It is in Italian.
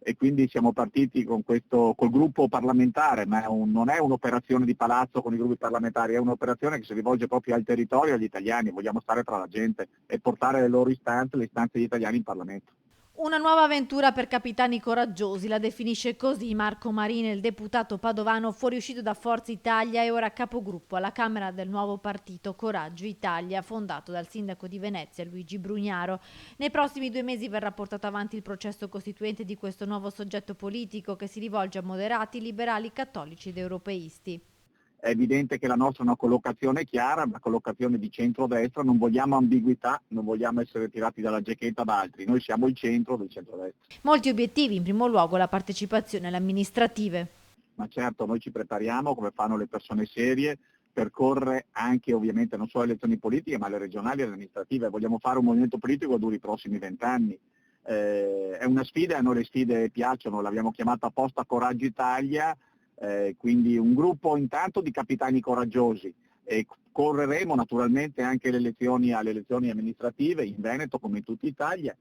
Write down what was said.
e quindi siamo partiti con col gruppo parlamentare, ma non è un'operazione di palazzo con i gruppi parlamentari, è un'operazione che si rivolge proprio al territorio e agli italiani, vogliamo stare tra la gente e portare le loro istanze, le istanze degli italiani in Parlamento. Una nuova avventura per capitani coraggiosi, la definisce così Marco Marini, il deputato padovano fuoriuscito da Forza Italia e ora capogruppo alla Camera del nuovo partito Coraggio Italia, fondato dal sindaco di Venezia Luigi Brugnaro. Nei prossimi 2 mesi verrà portato avanti il processo costituente di questo nuovo soggetto politico che si rivolge a moderati, liberali, cattolici ed europeisti. È evidente che la nostra è una collocazione chiara, una collocazione di centrodestra, non vogliamo ambiguità, non vogliamo essere tirati dalla giacchetta da altri, noi siamo il centro del centrodestra. Molti obiettivi, in primo luogo la partecipazione alle amministrative. Ma certo noi ci prepariamo come fanno le persone serie per correre anche ovviamente non solo alle elezioni politiche ma alle regionali e alle amministrative, vogliamo fare un movimento politico che duri i prossimi 20 anni. È una sfida e a noi le sfide piacciono, l'abbiamo chiamata apposta Coraggio Italia, quindi un gruppo intanto di capitani coraggiosi e correremo naturalmente anche alle elezioni amministrative in Veneto come in tutta Italia,